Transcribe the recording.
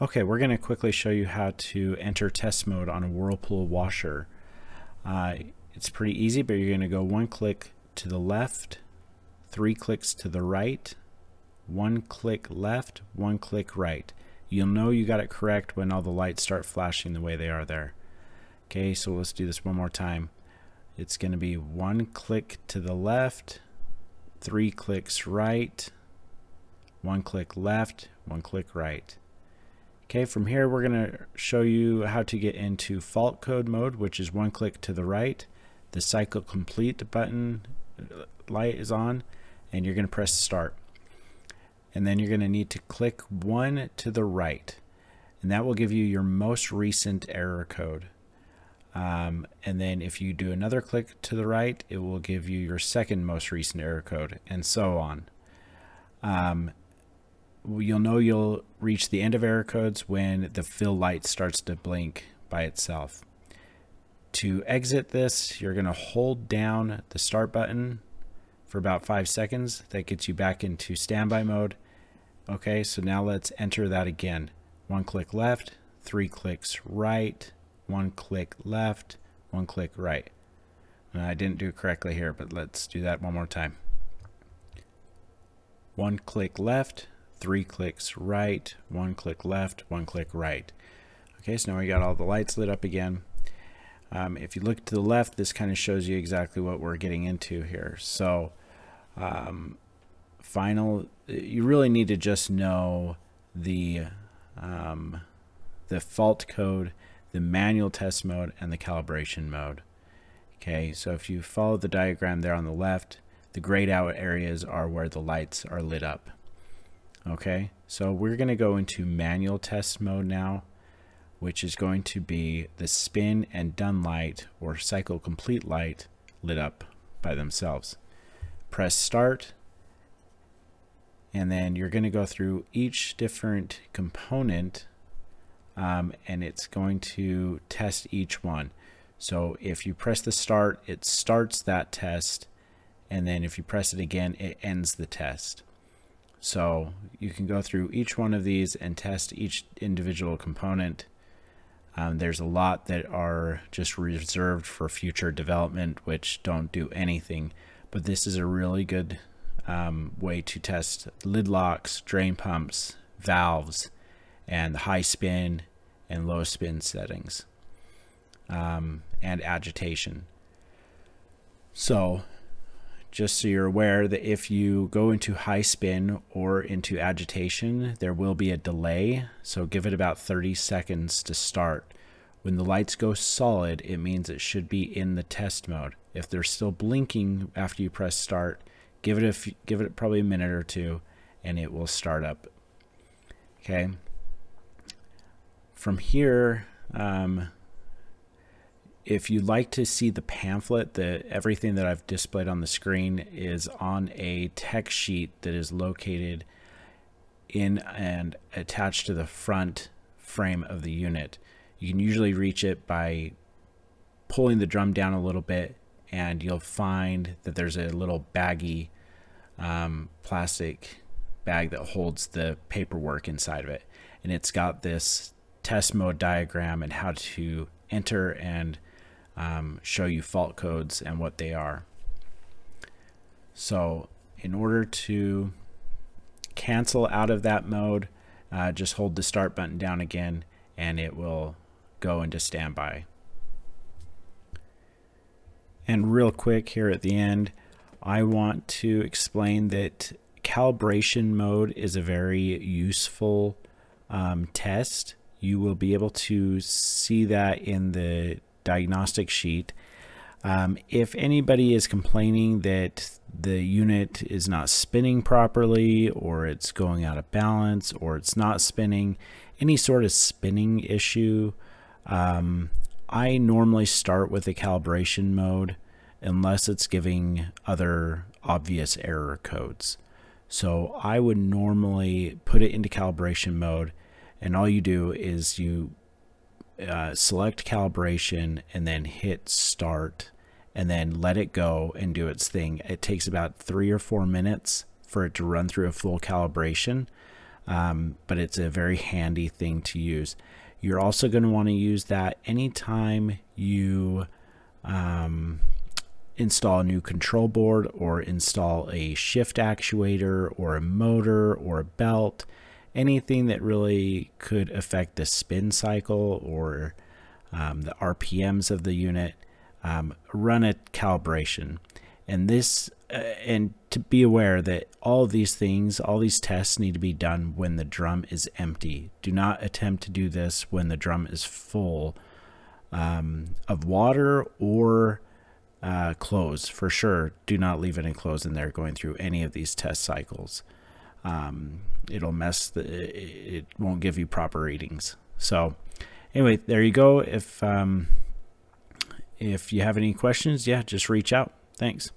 Okay, we're going to quickly show you how to enter test mode on a Whirlpool washer. It's pretty easy, but you're going to go one click to the left, 3 clicks to the right, 1 click left, 1 click right. You'll know you got it correct when all the lights start flashing the way they are there. Okay, so let's do this one more time. It's going to be 1 click to the left, 3 clicks right, 1 click left, 1 click right. Okay, from here we're going to show you how to get into fault code mode, which is 1 click to the right. The cycle complete button light is on, and you're going to press start. And then you're going to need to click 1 to the right, and that will give you your most recent error code. And then if you do another click to the right, it will give you your second most recent error code, and so on. You'll know you'll reach the end of error codes when the fill light starts to blink by itself. To exit this, you're going to hold down the start button for about 5 seconds. That gets you back into standby mode. Okay, so now let's enter that again. 1 click left, 3 clicks right, 1 click left, 1 click right. I didn't do it correctly here, but let's do that one more time. 1 click left, 3 clicks right, 1 click left, 1 click right. Okay, so now we got all the lights lit up again. If you look to the left, this kind of shows you exactly what we're getting into here. So you really need to just know the fault code, the manual test mode, and the calibration mode. Okay, so if you follow the diagram there on the left, the grayed out areas are where the lights are lit up. Okay, so we're going to go into manual test mode now, which is going to be the spin and done light or cycle complete light lit up by themselves. Press start, and then you're going to go through each different component, and it's going to test each one. So if you press the start, it starts that test, and then if you press it again, it ends the test. So you can go through each one of these and test each individual component. There's a lot that are just reserved for future development, which don't do anything, but this is a really good way to test lid locks, drain pumps, valves, and high spin and low spin settings, and agitation. So just so you're aware that if you go into high spin or into agitation, there will be a delay. So give it about 30 seconds to start. When the lights go solid, it means it should be in the test mode. If they're still blinking after you press start, give it probably a minute or two, and it will start up. Okay. From here, if you'd like to see the pamphlet, everything that I've displayed on the screen is on a text sheet that is located in and attached to the front frame of the unit. You can usually reach it by pulling the drum down a little bit, and you'll find that there's a little baggy plastic bag that holds the paperwork inside of it. And it's got this test mode diagram and how to enter and show you fault codes and what they are. So in order to cancel out of that mode, just hold the start button down again, and it will go into standby. And real quick here at the end, I want to explain that calibration mode is a very useful test. You will be able to see that in the diagnostic sheet. If anybody is complaining that the unit is not spinning properly, or it's going out of balance, or it's not spinning, any sort of spinning issue, I normally start with the calibration mode unless it's giving other obvious error codes. So I would normally put it into calibration mode, and all you do is you select calibration and then hit start, and then let it go and do its thing. It takes about 3 or 4 minutes for it to run through a full calibration. but it's a very handy thing to use. You're also going to want to use that anytime you install a new control board or install a shift actuator or a motor or a belt, anything that really could affect the spin cycle or the RPMs of the unit. Run a calibration. And this and to be aware that all of these things, all these tests need to be done when the drum is empty. Do not attempt to do this when the drum is full of water or clothes. For sure, do not leave any clothes in there going through any of these test cycles. It'll it won't give you proper readings. So anyway, there you go. If you have any questions, just reach out. Thanks.